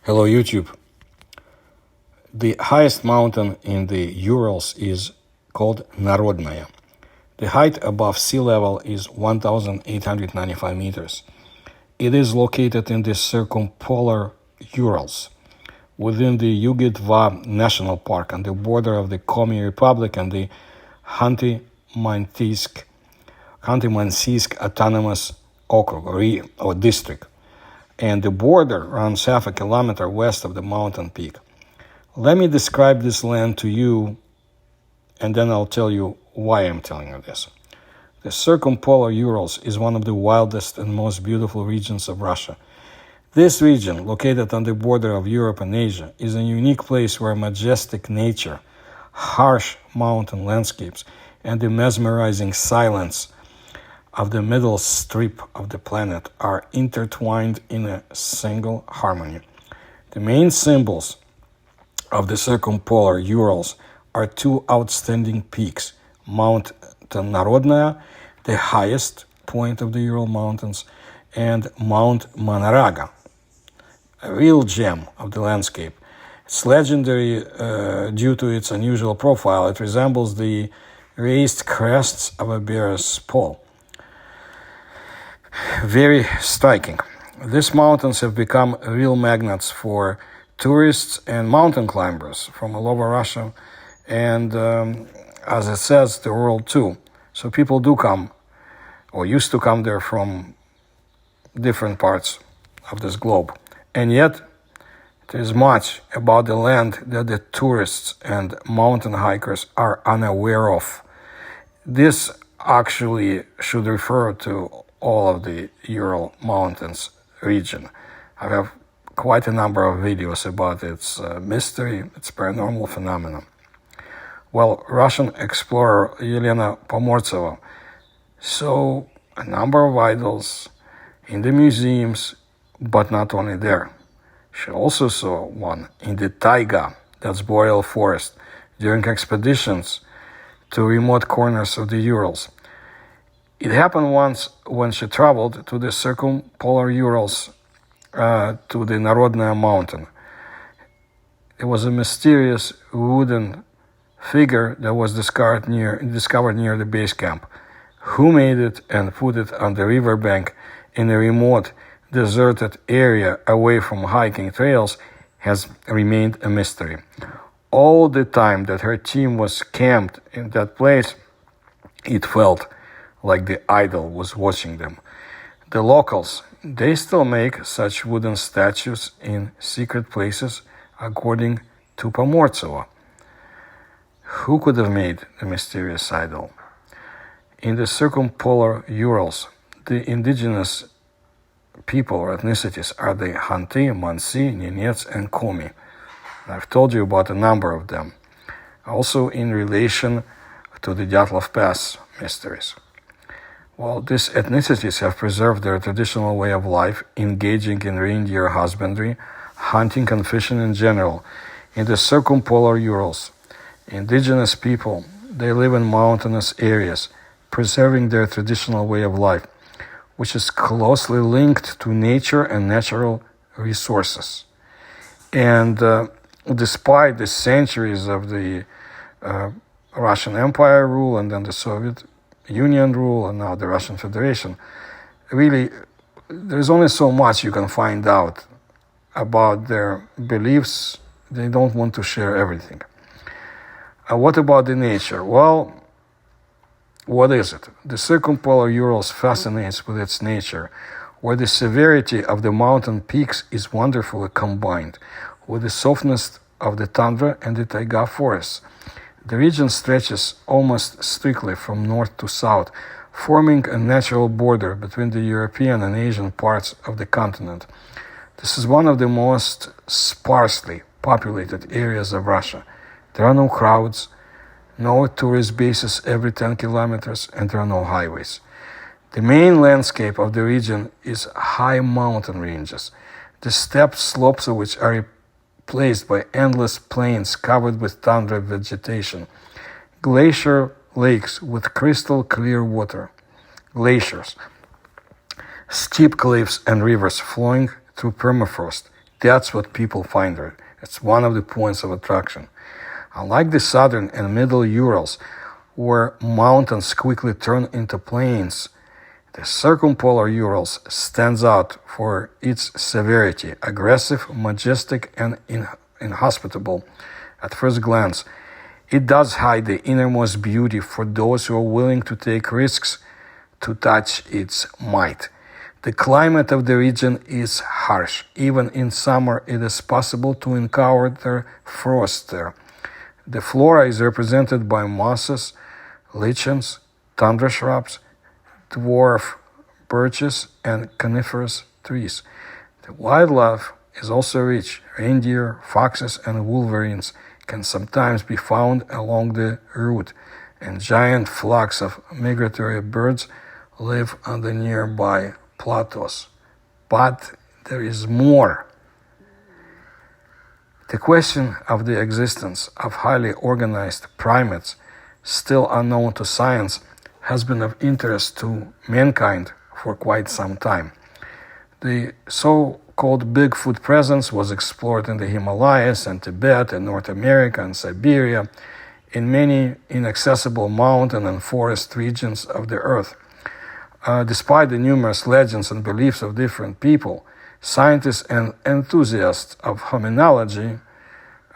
Hello YouTube. The highest mountain in the Urals is called Narodnaya. The height above sea level is 1,895 meters. It is located in the Circumpolar Urals, within the Yugitva National Park on the border of the Komi Republic and the Khanty-Mansiysk Autonomous Okrug or district, and the border runs half a kilometer west of the mountain peak. Let me describe this land to you, and then I'll tell you why I'm telling you this. The Circumpolar Urals is one of the wildest and most beautiful regions of Russia. This region, located on the border of Europe and Asia, is a unique place where majestic nature, harsh mountain landscapes, and the mesmerizing silence of the middle strip of the planet are intertwined in a single harmony. The main symbols of the Circumpolar Urals are two outstanding peaks, Mount Narodnaya, the highest point of the Ural Mountains, and Mount Manaraga, a real gem of the landscape. It's legendary due to its unusual profile. It resembles the raised crests of a bear's paw. Very striking. These mountains have become real magnets for tourists and mountain climbers from all over Russia, and as it says, the world too. So people do come, or used to come there from different parts of this globe. And yet, there is much about the land that the tourists and mountain hikers are unaware of. This actually should refer to all of the Ural Mountains region. I have quite a number of videos about its mystery, its paranormal phenomenon. Well, Russian explorer Elena Pomortseva saw a number of idols in the museums, but not only there. She also saw one in the taiga, that's boreal forest, during expeditions to remote corners of the Urals. It happened once when she traveled to the Circumpolar Urals, to the Narodnaya mountain. It was a mysterious wooden figure that was discovered near the base camp. Who made it and put it on the riverbank in a remote, deserted area away from hiking trails has remained a mystery. All the time that her team was camped in that place, it felt like the idol was watching them. The locals, they still make such wooden statues in secret places, according to Pomortseva. Who could have made the mysterious idol? In the Circumpolar Urals, the indigenous people or ethnicities are the Khanty, Mansi, Nenets, and Komi. I've told you about a number of them. Also in relation to the Dyatlov Pass mysteries. Well, these ethnicities have preserved their traditional way of life, engaging in reindeer husbandry, hunting and fishing in general. In the Circumpolar Urals, indigenous people, they live in mountainous areas, preserving their traditional way of life, which is closely linked to nature and natural resources. And despite the centuries of the Russian Empire rule and then the Soviet Union rule and now the Russian Federation, really, there's only so much you can find out about their beliefs. They don't want to share everything. What about the nature? Well, what is it? The Circumpolar Urals fascinates with its nature, where the severity of the mountain peaks is wonderfully combined with the softness of the tundra and the taiga forests. The region stretches almost strictly from north to south, forming a natural border between the European and Asian parts of the continent. This is one of the most sparsely populated areas of Russia. There are no crowds, no tourist bases every 10 kilometers, and there are no highways. The main landscape of the region is high mountain ranges, the steep slopes of which are replaced by endless plains covered with tundra vegetation, glacier lakes with crystal clear water, glaciers, steep cliffs and rivers flowing through permafrost, That's what people find there. It's one of the points of attraction. Unlike the southern and middle Urals, where mountains quickly turn into plains, the circumpolar Urals stands out for its severity, aggressive, majestic, and inhospitable at first glance. It does hide the innermost beauty for those who are willing to take risks to touch its might. The climate of the region is harsh. Even in summer, it is possible to encounter frost there. The flora is represented by mosses, lichens, tundra shrubs, dwarf birches, and coniferous trees. The wildlife is also rich. Reindeer, foxes, and wolverines can sometimes be found along the route, and giant flocks of migratory birds live on the nearby plateaus. But there is more. The question of the existence of highly organized primates, still unknown to science, has been of interest to mankind for quite some time. The so-called Bigfoot presence was explored in the Himalayas and Tibet and North America and Siberia, in many inaccessible mountain and forest regions of the earth. Despite the numerous legends and beliefs of different people, scientists and enthusiasts of hominology,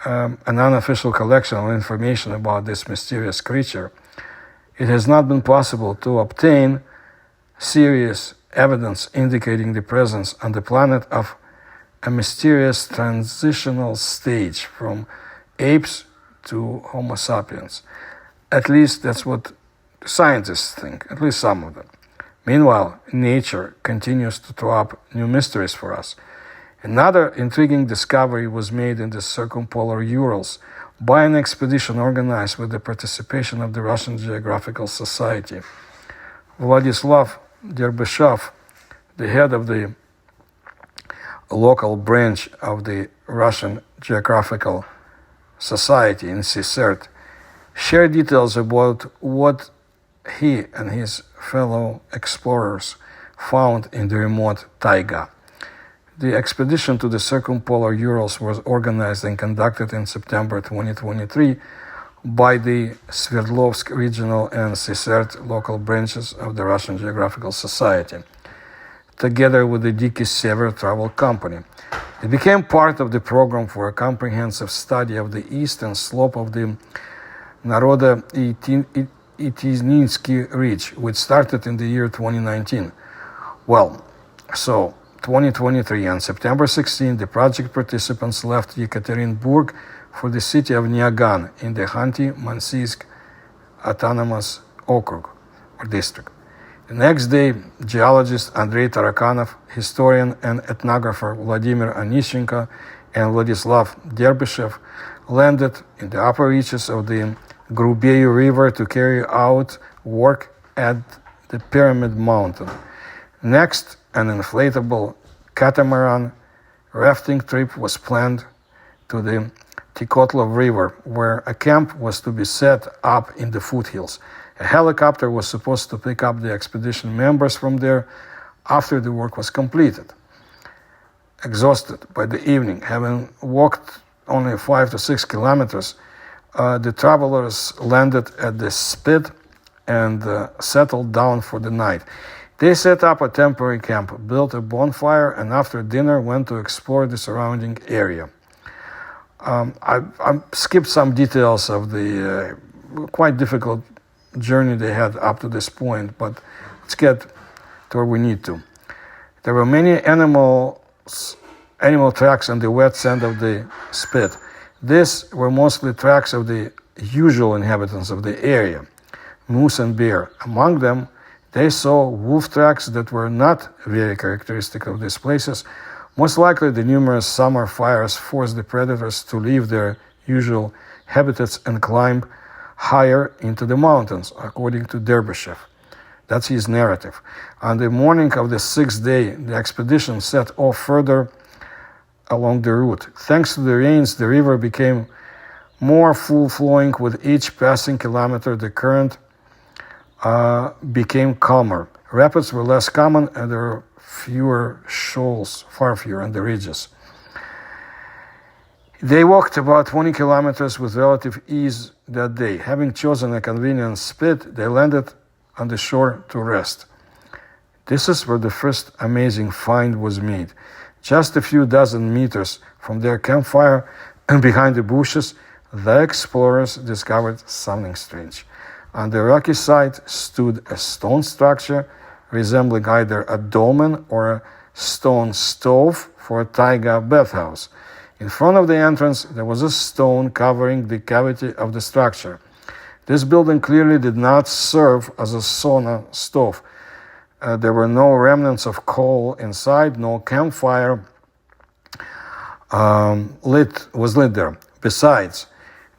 an unofficial collection of information about this mysterious creature, it has not been possible to obtain serious evidence indicating the presence on the planet of a mysterious transitional stage from apes to Homo sapiens. At least that's what scientists think, at least some of them. Meanwhile, nature continues to throw up new mysteries for us. Another intriguing discovery was made in the Circumpolar Urals by an expedition organized with the participation of the Russian Geographical Society. Vladislav Derbyshov, the head of the local branch of the Russian Geographical Society in CSERT, shared details about what he and his fellow explorers found in the remote taiga. The expedition to the Circumpolar Urals was organized and conducted in September 2023 by the Sverdlovsk Regional and CSERT local branches of the Russian Geographical Society, together with the Diki Sever Travel Company. It became part of the program for a comprehensive study of the eastern slope of the Narodo-Itinsky Ridge, which started in the year 2019. 2023, on September 16, the project participants left Yekaterinburg for the city of Nyagan in the Khanty-Mansiysk Autonomous Okrug or district. The next day, geologist Andrei Tarakanov, historian and ethnographer Vladimir Onishchenko, and Vladislav Derbyshev landed in the upper reaches of the Grubeyu River to carry out work at the Pyramid Mountain. Next, an inflatable catamaran rafting trip was planned to the Tikotlov River, where a camp was to be set up in the foothills. A helicopter was supposed to pick up the expedition members from there after the work was completed. Exhausted by the evening, having walked only 5 to 6 kilometers, the travelers landed at the spit and settled down for the night. They set up a temporary camp, built a bonfire, and after dinner went to explore the surrounding area. I skipped some details of the quite difficult journey they had up to this point, but let's get to where we need to. There were many animal tracks on the wet sand of the spit. These were mostly tracks of the usual inhabitants of the area, moose and bear. Among them, they saw wolf tracks that were not very characteristic of these places. Most likely, the numerous summer fires forced the predators to leave their usual habitats and climb higher into the mountains, according to Derbyshev. That's his narrative. On the morning of the sixth day, the expedition set off further along the route. Thanks to the rains, the river became more full-flowing. With each passing kilometer, the current became calmer. Rapids were less common, and there were fewer shoals, far fewer, on the ridges. They walked about 20 kilometers with relative ease that day. Having chosen a convenient spot, they landed on the shore to rest. This is where the first amazing find was made. Just a few dozen meters from their campfire and behind the bushes, the explorers discovered something strange. On the rocky side stood a stone structure resembling either a dolmen or a stone stove for a taiga bathhouse. In front of the entrance, there was a stone covering the cavity of the structure. This building clearly did not serve as a sauna stove. There were no remnants of coal inside, no campfire was lit there. Besides,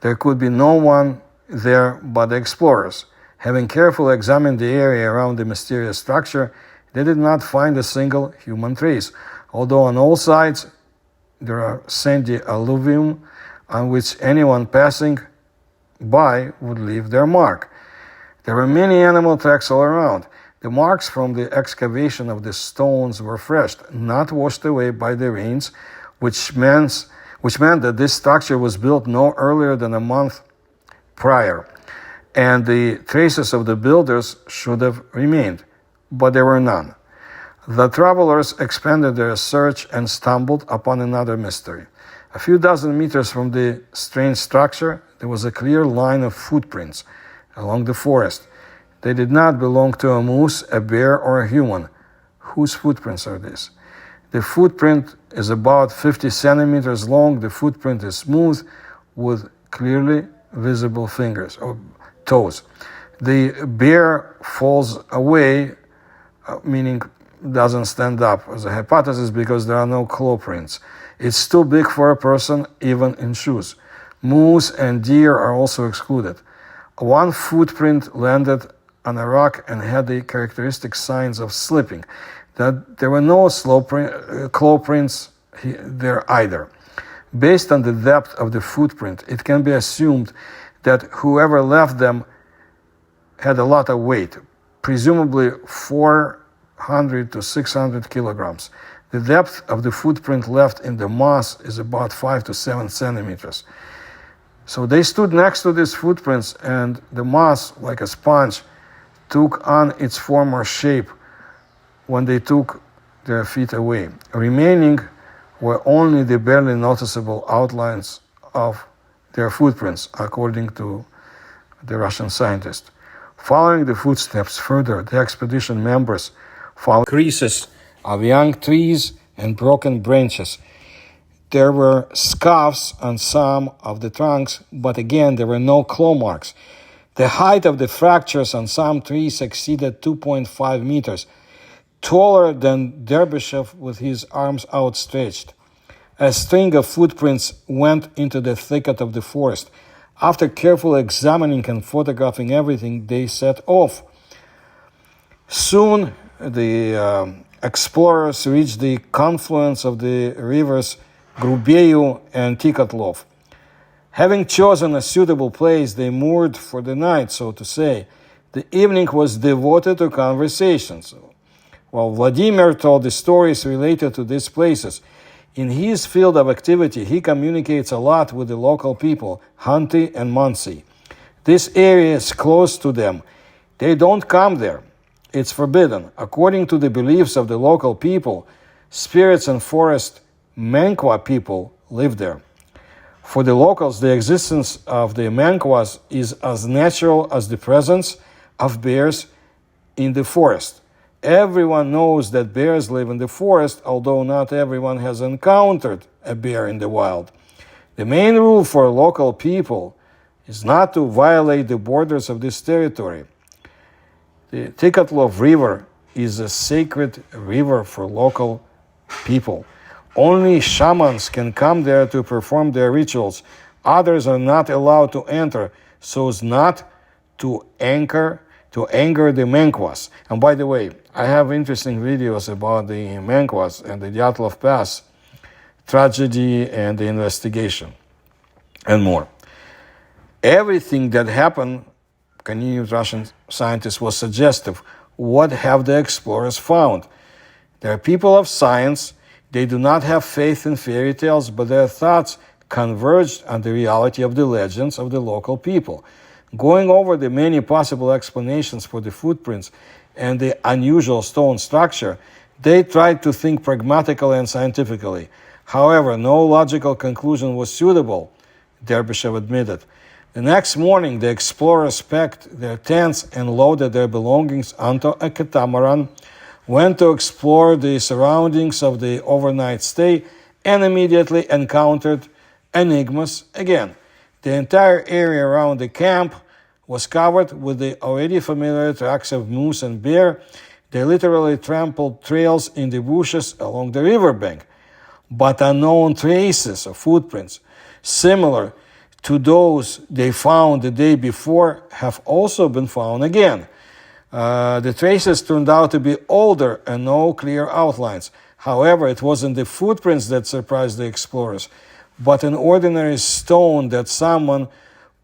there could be no one there but the explorers. Having carefully examined the area around the mysterious structure, they did not find a single human trace, although on all sides there are sandy alluvium on which anyone passing by would leave their mark. There were many animal tracks all around. The marks from the excavation of the stones were fresh, not washed away by the rains, which meant that this structure was built no earlier than a month prior, and the traces of the builders should have remained, but there were none. The travelers expanded their search and stumbled upon another mystery. A few dozen meters from the strange structure, there was a clear line of footprints along the forest. They did not belong to a moose, a bear, or a human. Whose footprints are these? The footprint is about 50 centimeters long. The footprint is smooth with clearly visible fingers or toes. The bear falls away, meaning doesn't stand up as a hypothesis because there are no claw prints. It's too big for a person, even in shoes. Moose and deer are also excluded. One footprint landed on a rock and had the characteristic signs of slipping. That there were no claw prints there either. Based on the depth of the footprint, it can be assumed that whoever left them had a lot of weight, presumably 400 to 600 kilograms. The depth of the footprint left in the moss is about 5 to 7 centimeters. So they stood next to these footprints, and the moss, like a sponge, took on its former shape when they took their feet away. Remaining were only the barely noticeable outlines of their footprints, according to the Russian scientist. Following the footsteps further, the expedition members found creases of young trees and broken branches. There were scuffs on some of the trunks, but again, there were no claw marks. The height of the fractures on some trees exceeded 2.5 meters, taller than Derbyshев with his arms outstretched. A string of footprints went into the thicket of the forest. After carefully examining and photographing everything, they set off. Soon, the explorers reached the confluence of the rivers Grubeyu and Tikotlov. Having chosen a suitable place, they moored for the night, so to say. The evening was devoted to conversations. While Vladimir told the stories related to these places, in his field of activity, he communicates a lot with the local people, Hanti and Mansi. This area is close to them. They don't come there. It's forbidden. According to the beliefs of the local people, spirits and forest Menkwa people live there. For the locals, the existence of the Menkwas is as natural as the presence of bears in the forest. Everyone knows that bears live in the forest, although not everyone has encountered a bear in the wild. The main rule for local people is not to violate the borders of this territory. The Tikotlov River is a sacred river for local people. Only shamans can come there to perform their rituals. Others are not allowed to enter, so as not to anger the Menkwas. And by the way, I have interesting videos about the Menkwas and the Dyatlov Pass tragedy and the investigation and more. Everything that happened, continued Russian scientist, was suggestive. What have the explorers found? They are people of science. They do not have faith in fairy tales, but their thoughts converged on the reality of the legends of the local people. Going over the many possible explanations for the footprints and the unusual stone structure, they tried to think pragmatically and scientifically. However, no logical conclusion was suitable, Derbyshire admitted. The next morning, the explorers packed their tents and loaded their belongings onto a catamaran, went to explore the surroundings of the overnight stay, and immediately encountered enigmas again. The entire area around the camp was covered with the already familiar tracks of moose and bear. They literally trampled trails in the bushes along the riverbank. But unknown traces of footprints, similar to those they found the day before, have also been found again. The traces turned out to be older and no clear outlines. However, it wasn't the footprints that surprised the explorers, but an ordinary stone that someone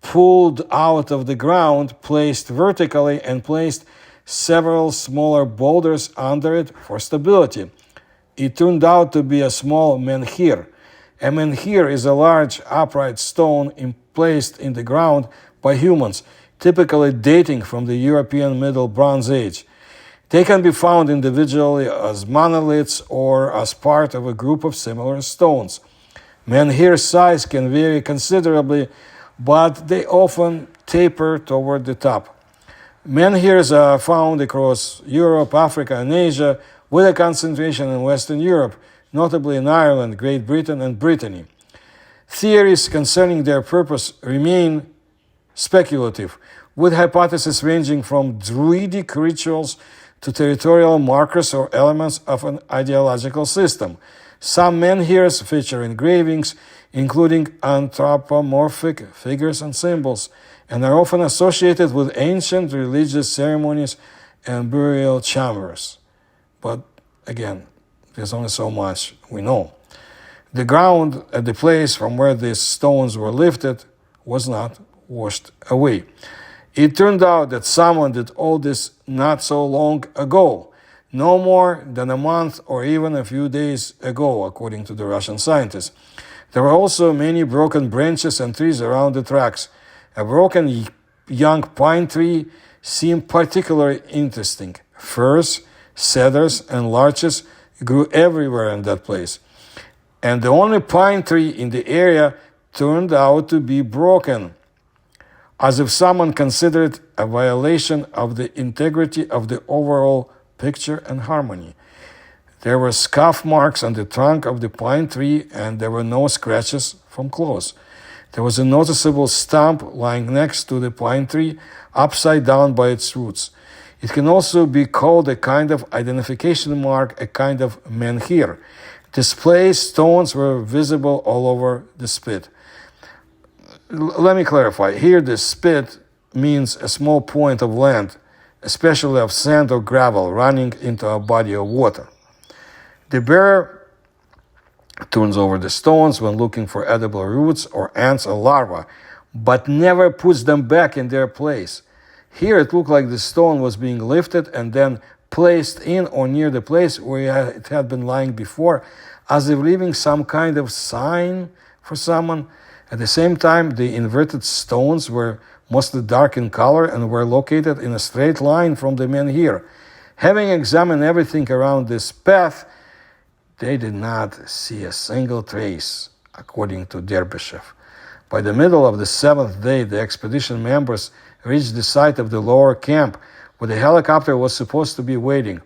pulled out of the ground, placed vertically, and placed several smaller boulders under it for stability. It turned out to be a small menhir. A menhir is a large upright stone placed in the ground by humans, typically dating from the European Middle Bronze Age. They can be found individually as monoliths or as part of a group of similar stones. Menhir size can vary considerably, but they often taper toward the top. Menhirs are found across Europe, Africa, and Asia, with a concentration in Western Europe, notably in Ireland, Great Britain, and Brittany. Theories concerning their purpose remain speculative, with hypotheses ranging from druidic rituals to territorial markers or elements of an ideological system. Some menhirs feature engravings, including anthropomorphic figures and symbols, and are often associated with ancient religious ceremonies and burial chambers. But again, there's only so much we know. The ground at the place from where these stones were lifted was not washed away. It turned out that someone did all this not so long ago, no more than a month or even a few days ago, according to the Russian scientists. There were also many broken branches and trees around the tracks. A broken young pine tree seemed particularly interesting. Firs, cedars, and larches grew everywhere in that place. And the only pine tree in the area turned out to be broken, as if someone considered a violation of the integrity of the overall picture and harmony. There were scuff marks on the trunk of the pine tree, and there were no scratches from claws. There was a noticeable stump lying next to the pine tree, upside down by its roots. It can also be called a kind of identification mark, a kind of menhir. Displaced stones were visible all over the spit. Let me clarify. Here, the spit means a small point of land, especially of sand or gravel, running into a body of water. The bear turns over the stones when looking for edible roots or ants or larvae, but never puts them back in their place. Here it looked like the stone was being lifted and then placed in or near the place where it had been lying before, as if leaving some kind of sign for someone. At the same time, the inverted stones were mostly dark in color and were located in a straight line from the menhir. Having examined everything around this path, they did not see a single trace, according to Derbyshire. By the middle of the seventh day, the expedition members reached the site of the lower camp, where the helicopter was supposed to be waiting.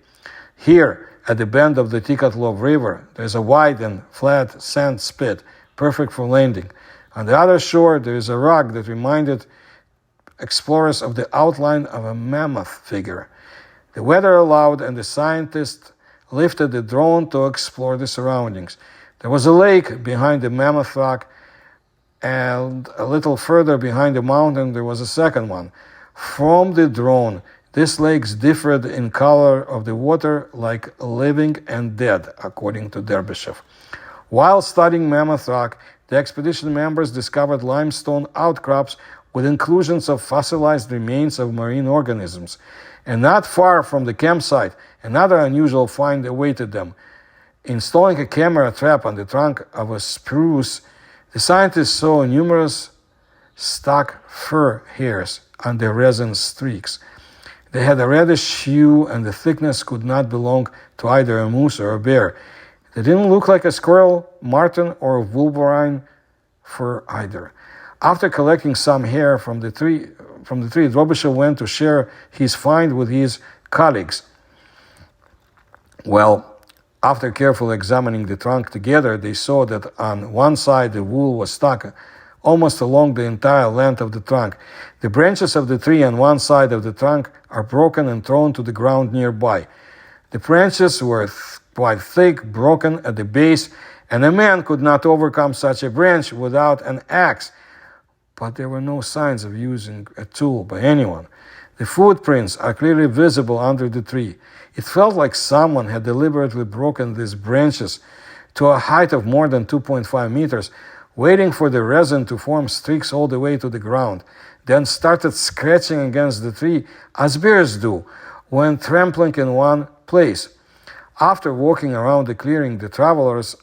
Here, at the bend of the Tikatlov River, there is a wide and flat sand spit, perfect for landing. On the other shore, there is a rock that reminded explorers of the outline of a mammoth figure. The weather allowed, and the scientists lifted the drone to explore the surroundings. There was a lake behind the mammoth rock, and a little further behind the mountain there was a second one. From the drone, these lakes differed in color of the water like living and dead, according to Derbyshire. While studying Mammoth Rock, the expedition members discovered limestone outcrops with inclusions of fossilized remains of marine organisms. And not far from the campsite, another unusual find awaited them. Installing a camera trap on the trunk of a spruce, The scientists saw numerous stuck fur hairs on the resin streaks. They had a reddish hue, and the thickness could not belong to either a moose or a bear. They didn't look like a squirrel, marten, or wolverine fur either. After collecting some hair from the tree, Drobyshev went to share his find with his colleagues. Well, after carefully examining the trunk together, they saw that on one side the wool was stuck almost along the entire length of the trunk. The branches of the tree on one side of the trunk are broken and thrown to the ground nearby. The branches were quite thick, broken at the base, and a man could not overcome such a branch without an axe. But there were no signs of using a tool by anyone. The footprints are clearly visible under the tree. It felt like someone had deliberately broken these branches to a height of more than 2.5 meters, waiting for the resin to form streaks all the way to the ground, then started scratching against the tree as bears do when trampling in one place. After walking around the clearing, the travelers,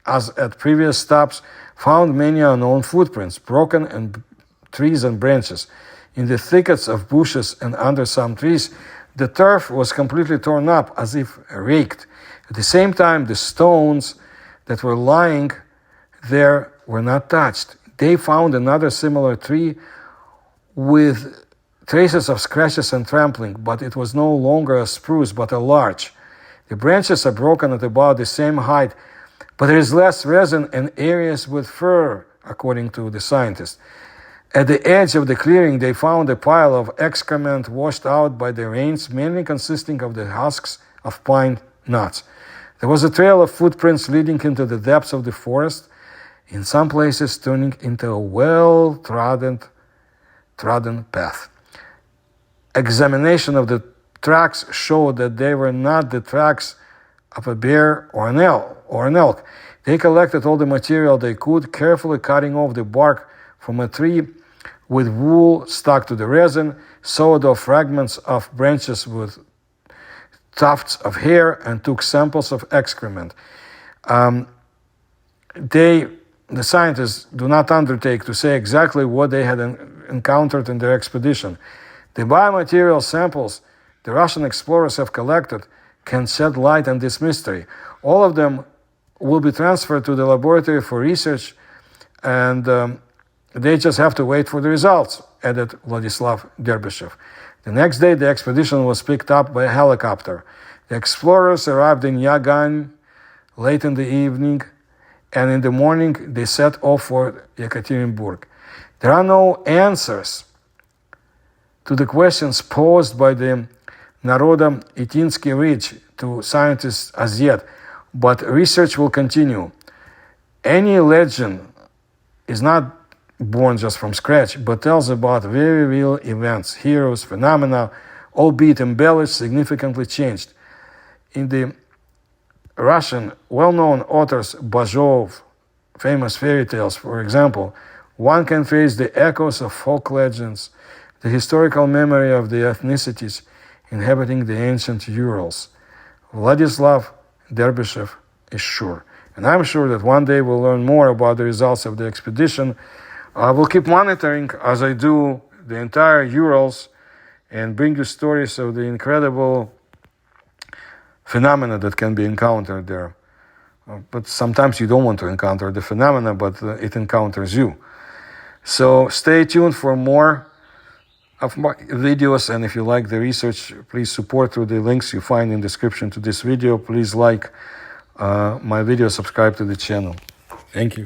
as at previous stops, found many unknown footprints, broken in trees and branches. In the thickets of bushes and under some trees, the turf was completely torn up as if raked. At the same time, the stones that were lying there were not touched. They found another similar tree with traces of scratches and trampling, but it was no longer a spruce but a larch. The branches are broken at about the same height, but there is less resin in areas with fur, according to the scientists. At the edge of the clearing, they found a pile of excrement washed out by the rains, mainly consisting of the husks of pine nuts. There was a trail of footprints leading into the depths of the forest, in some places turning into a well-trodden path. Examination of the tracks showed that they were not the tracks of a bear or an elk. They collected all the material they could, carefully cutting off the bark from a tree with wool stuck to the resin, sawed off fragments of branches with tufts of hair, and took samples of excrement. The scientists do not undertake to say exactly what they had encountered in their expedition. The biomaterial samples the Russian explorers have collected can shed light on this mystery. All of them will be transferred to the laboratory for research, and they just have to wait for the results, added Vladislav Derbyshev. The next day, the expedition was picked up by a helicopter. The explorers arrived in Yagan late in the evening, and in the morning, they set off for Yekaterinburg. There are no answers to the questions posed by the Narodo-Itinsky Ridge to scientists as yet, but research will continue. Any legend is not born just from scratch, but tells about very real events, heroes, phenomena, albeit embellished, significantly changed. In the Russian well-known authors Bajov, famous fairy tales, for example, one can trace the echoes of folk legends, the historical memory of the ethnicities inhabiting the ancient Urals. Vladislav Derbyshev is sure. And I'm sure that one day we'll learn more about the results of the expedition. I will keep monitoring, as I do, the entire Urals and bring you stories of the incredible phenomena that can be encountered there. But sometimes you don't want to encounter the phenomena, but it encounters you. So stay tuned for more of my videos, and if you like the research, please support through the links you find in the description to this video. Please like my video, subscribe to the channel. Thank you.